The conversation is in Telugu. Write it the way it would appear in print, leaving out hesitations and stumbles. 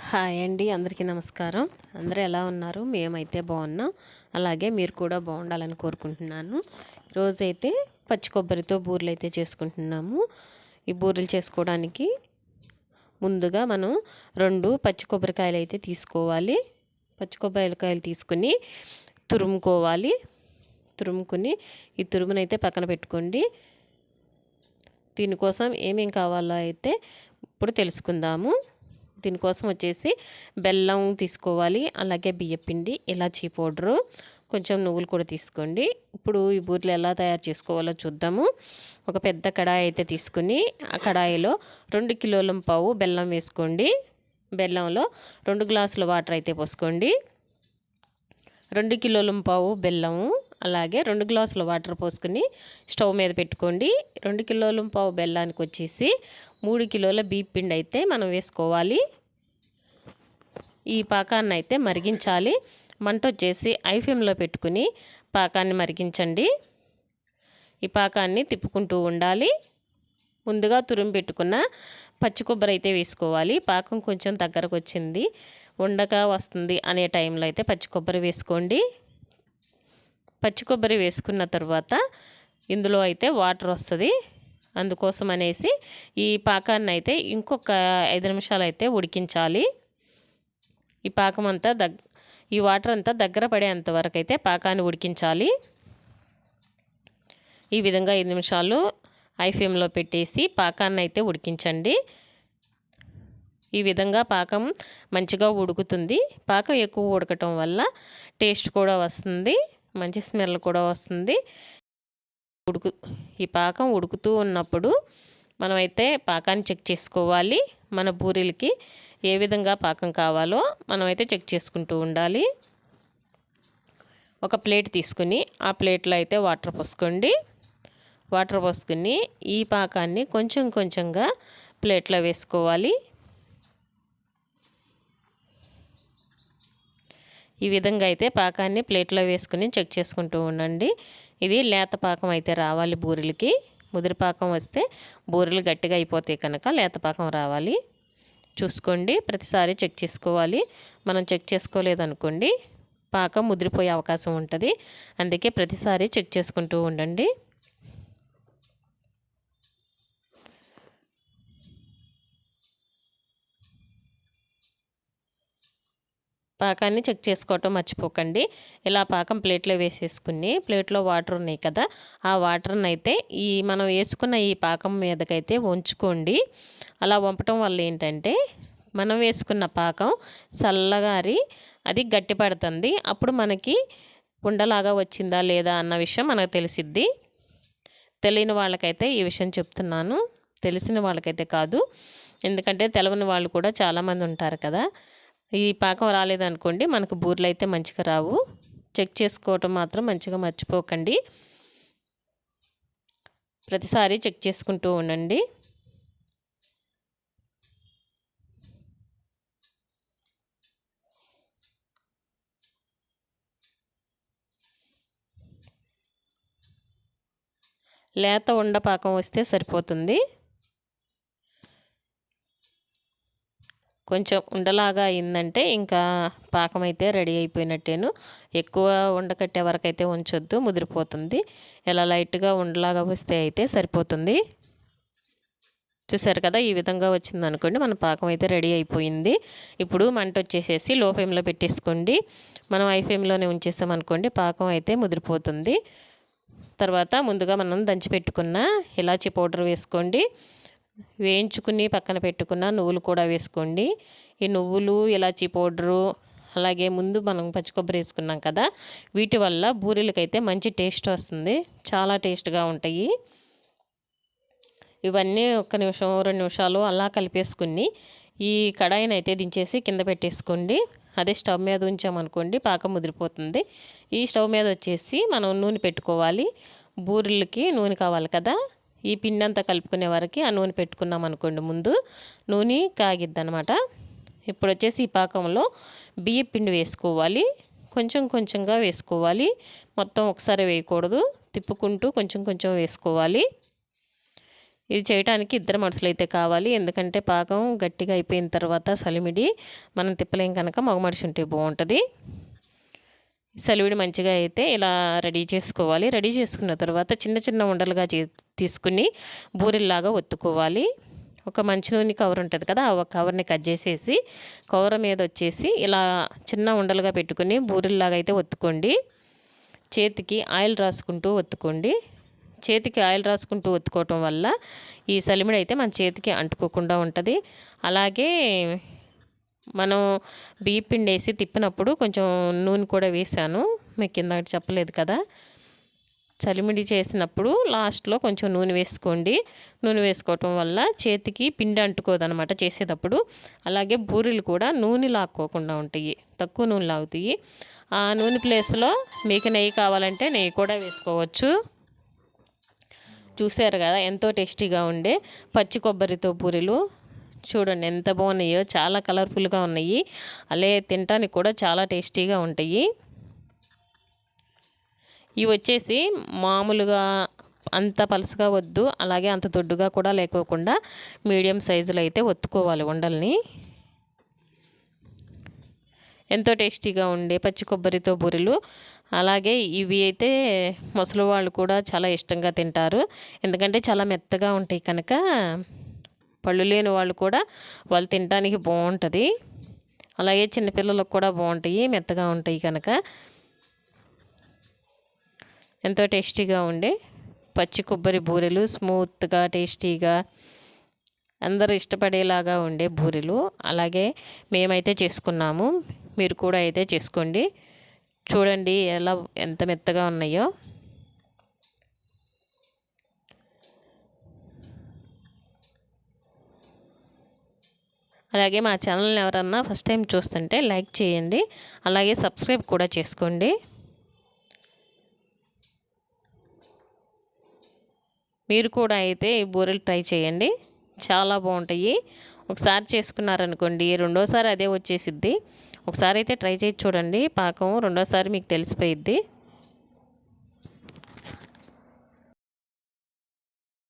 హాయ్ అండి, అందరికీ నమస్కారం. అందరూ ఎలా ఉన్నారు? మేమైతే బాగున్నాం. అలాగే మీరు కూడా బాగుండాలని కోరుకుంటున్నాను. రోజైతే పచ్చి కొబ్బరితో బూరెలు అయితే చేసుకుంటున్నాము. ఈ బూరెలు చేసుకోవడానికి ముందుగా మనం 2 పచ్చి కొబ్బరికాయలు అయితే తీసుకోవాలి. పచ్చి కొబ్బరికాయలు తీసుకుని తురుముకోవాలి. తురుముకుని ఈ తురుమునైతే పక్కన పెట్టుకోండి. దీనికోసం ఏమేం కావాలో అయితే ఇప్పుడు తెలుసుకుందాము. దీనికోసం వచ్చేసి బెల్లం తీసుకోవాలి, అలాగే బియ్యపిండి, ఇలాచీ పౌడరు, కొంచెం నువ్వులు కూడా తీసుకోండి. ఇప్పుడు ఈ బూరెలు ఎలా తయారు చేసుకోవాలో చూద్దాము. ఒక పెద్ద కడాయి అయితే తీసుకుని ఆ కడాయిలో 2 కిలోల పావు బెల్లం వేసుకోండి. బెల్లంలో 2 గ్లాసుల వాటర్ అయితే పోసుకోండి. 2 కిలోల పావు బెల్లము అలాగే 2 గ్లాసుల వాటర్ పోసుకుని స్టవ్ మీద పెట్టుకోండి. 2 కిలోల పావు బెల్లానికి వచ్చేసి 3 కిలోల బియ్యం పిండి అయితే మనం వేసుకోవాలి. ఈ పాకాన్ని అయితే మరిగించాలి. మంట వచ్చేసి హై ఫ్లేమ్లో పెట్టుకుని పాకాన్ని మరిగించండి. ఈ పాకాన్ని తిప్పుకుంటూ ఉండాలి. ముందుగా తురుము పెట్టుకున్న పచ్చి కొబ్బరి అయితే వేసుకోవాలి. పాకం కొంచెం దగ్గరకు వచ్చింది, ఉండగా వస్తుంది అనే టైంలో అయితే పచ్చి కొబ్బరి వేసుకోండి. పచ్చి కొబ్బరి వేసుకున్న తర్వాత ఇందులో అయితే వాటర్ వస్తుంది. అందుకోసం అనేసి ఈ పాకాన్ని అయితే ఇంకొక 5 నిమిషాలు అయితే ఉడికించాలి. ఈ పాకం అంతా ఈ వాటర్ అంతా దగ్గర పడేంత వరకు అయితే పాకాన్ని ఉడికించాలి. ఈ విధంగా 5 నిమిషాలు హై ఫ్లేమ్లో పెట్టేసి పాకాన్ని అయితే ఉడికించండి. ఈ విధంగా పాకం మంచిగా ఉడుకుతుంది. పాకం ఎక్కువ ఉడకటం వల్ల టేస్ట్ కూడా వస్తుంది, మంచి స్మెల్ కూడా వస్తుంది. ఈ పాకం ఉడుకుతూ ఉన్నప్పుడు మనమైతే పాకాన్ని చెక్ చేసుకోవాలి. మన బూరెలకి ఏ విధంగా పాకం కావాలో మనమైతే చెక్ చేసుకుంటూ ఉండాలి. ఒక ప్లేట్ తీసుకుని ఆ ప్లేట్లో అయితే వాటర్ పోసుకోండి. వాటర్ పోసుకుని ఈ పాకాన్ని కొంచెం కొంచెంగా ప్లేట్లో వేసుకోవాలి. ఈ విధంగా అయితే పాకాన్ని ప్లేట్లో వేసుకుని చెక్ చేసుకుంటూ ఉండండి. ఇది లేత పాకం అయితే రావాలి బూరెలకి. ముదిరి పాకం వస్తే బూరెలు గట్టిగా అయిపోతాయి కనుక లేత పాకం రావాలి. చూసుకోండి, ప్రతిసారి చెక్ చేసుకోవాలి. మనం చెక్ చేసుకోలేదనుకోండి పాకం ముదిరిపోయే అవకాశం ఉంటుంది. అందుకే ప్రతిసారి చెక్ చేసుకుంటూ ఉండండి. పాకాన్ని చెక్ చేసుకోవటం మర్చిపోకండి. ఇలా పాకం ప్లేట్లో వేసేసుకుని ప్లేట్లో వాటర్ ఉన్నాయి కదా, ఆ వాటర్ని అయితే మనం వేసుకున్న ఈ పాకం మీదకైతే వంచుకోండి. అలా వంపటం వల్ల ఏంటంటే మనం వేసుకున్న పాకం చల్లగారి అది గట్టిపడుతుంది. అప్పుడు మనకి ఉండలాగా వచ్చిందా లేదా అన్న విషయం మనకు తెలిసిద్ది. తెలియని వాళ్ళకైతే ఈ విషయం చెప్తున్నాను, తెలిసిన వాళ్ళకైతే కాదు. ఎందుకంటే తెలవని వాళ్ళు కూడా చాలామంది ఉంటారు కదా. ఈ పాకం రాలేదనుకోండి మనకు బూరెలు అయితే మంచిగా రావు. చెక్ చేసుకోవటం మాత్రం మంచిగా మర్చిపోకండి. ప్రతిసారి చెక్ చేసుకుంటూ ఉండండి. లేత ఉండ పాకం వస్తే సరిపోతుంది. కొంచెం ఉండలాగా అయిందంటే ఇంకా పాకం అయితే రెడీ అయిపోయినట్టేను. ఎక్కువ ఉండకట్టే వరకు అయితే ఉంచొద్దు, ముదిరిపోతుంది. ఇలా లైట్గా ఉండలాగా వస్తే అయితే సరిపోతుంది. చూసారు కదా, ఈ విధంగా వచ్చింది అనుకోండి మన పాకం అయితే రెడీ అయిపోయింది. ఇప్పుడు మంట వచ్చేసేసి లో ఫ్లేమ్లో పెట్టేసుకోండి. మనం హై ఫ్లేమ్లోనే ఉంచేసామనుకోండి పాకం అయితే ముదిరిపోతుంది. తర్వాత ముందుగా మనం దంచి పెట్టుకున్న ఇలాచీ పౌడర్ వేసుకోండి. వేయించుకుని పక్కన పెట్టుకున్న నువ్వులు కూడా వేసుకోండి. ఈ నువ్వులు, ఇలాచీ పౌడరు, అలాగే ముందు మనం పచ్చి కొబ్బరి వేసుకున్నాం కదా, వీటి వల్ల బూరెలకైతే మంచి టేస్ట్ వస్తుంది, చాలా టేస్ట్గా ఉంటాయి. ఇవన్నీ 1 నిమిషం 2 నిమిషాలు అలా కలిపేసుకుని ఈ కడాయిని అయితే దించేసి కింద పెట్టేసుకోండి. అదే స్టవ్ మీద ఉంచామనుకోండి పాకం ముదిరిపోతుంది. ఈ స్టవ్ మీద వచ్చేసి మనం నూనె పెట్టుకోవాలి. బూరెలకి నూనె కావాలి కదా, ఈ పిండి అంతా కలుపుకునే వరకు ఆ నూనె పెట్టుకున్నాం అనుకోండి ముందు నూనె కాగిద్ది అనమాట. ఇప్పుడు వచ్చేసి ఈ పాకంలో బియ్యం పిండి వేసుకోవాలి. కొంచెం కొంచెంగా వేసుకోవాలి, మొత్తం ఒకసారి వేయకూడదు. తిప్పుకుంటూ కొంచెం కొంచెం వేసుకోవాలి. ఇది చేయడానికి ఇద్దరు మనుషులైతే కావాలి. ఎందుకంటే పాకం గట్టిగా అయిపోయిన తర్వాత సలిమిడి మనం తిప్పలేం కనుక మగ మనిషి ఉంటే బాగుంటుంది. సలివిడి మంచిగా అయితే ఇలా రెడీ చేసుకోవాలి. రెడీ చేసుకున్న తర్వాత చిన్న చిన్న ఉండలుగా తీసుకుని బూరెల్లాగా ఒత్తుకోవాలి. ఒక మంచి నూనె కవర్ ఉంటుంది కదా, ఆ కవర్ని కట్ చేసేసి కవర్ మీద వచ్చేసి ఇలా చిన్న ఉండలుగా పెట్టుకుని బూరెల్లాగా అయితే ఒత్తుకోండి. చేతికి ఆయిల్ రాసుకుంటూ ఒత్తుకోండి. చేతికి ఆయిల్ రాసుకుంటూ ఒత్తుకోవటం వల్ల ఈ సలిమిడి అయితే మన చేతికి అంటుకోకుండా ఉంటుంది. అలాగే మనం బియ్య పిండి వేసి తిప్పినప్పుడు కొంచెం నూనె కూడా వేసాను, మీకు కింద చెప్పలేదు కదా. చలిమిడి చేసినప్పుడు లాస్ట్లో కొంచెం నూనె వేసుకోండి. నూనె వేసుకోవటం వల్ల చేతికి పిండి అంటుకోదనమాట చేసేటప్పుడు. అలాగే బూరెలు కూడా నూనె లాక్కోకుండా ఉంటాయి, తక్కువ నూనె లాగుతాయి. ఆ నూనె ప్లేస్లో మీకు నెయ్యి కావాలంటే నెయ్యి కూడా వేసుకోవచ్చు. చూసారు కదా ఎంతో టేస్టీగా ఉండే పచ్చి కొబ్బరితో బూరెలు. చూడండి ఎంత బాగున్నాయో, చాలా కలర్ఫుల్గా ఉన్నాయి. అలాగే తినడానికి కూడా చాలా టేస్టీగా ఉంటాయి. ఇవి వచ్చేసి మామూలుగా అంత పలసగా వద్దు, అలాగే అంత దొడ్డుగా కూడా లేకోకుండా మీడియం సైజులో అయితే ఒత్తుకోవాలి ఉండల్ని. ఎంతో టేస్టీగా ఉండే పచ్చి కొబ్బరితో బూరెలు. అలాగే ఇవి అయితే ముసలి వాళ్ళు కూడా చాలా ఇష్టంగా తింటారు, ఎందుకంటే చాలా మెత్తగా ఉంటాయి కనుక పళ్ళు లేని వాళ్ళు కూడా వాళ్ళు తినడానికి బాగుంటుంది. అలాగే చిన్నపిల్లలకు కూడా బాగుంటాయి, మెత్తగా ఉంటాయి కనుక. ఎంతో టేస్టీగా ఉండే పచ్చి కొబ్బరి బూరెలు, స్మూత్గా టేస్టీగా అందరూ ఇష్టపడేలాగా ఉండే బూరెలు అలాగే మేమైతే చేసుకున్నాము. మీరు కూడా అయితే చేసుకోండి. చూడండి ఎంత మెత్తగా ఉన్నాయో. అలాగే మా ఛానల్ని ఎవరన్నా ఫస్ట్ టైం చూస్తుంటే లైక్ చేయండి, అలాగే సబ్స్క్రైబ్ కూడా చేసుకోండి. మీరు కూడా అయితే ఈ బూరెలు ట్రై చేయండి, చాలా బాగుంటాయి. ఒకసారి చేసుకున్నారనుకోండి రెండోసారి అదే వచ్చేసిద్ది. ఒకసారి అయితే ట్రై చేసి చూడండి, పాకం రెండోసారి మీకు తెలిసిపోయిద్ది.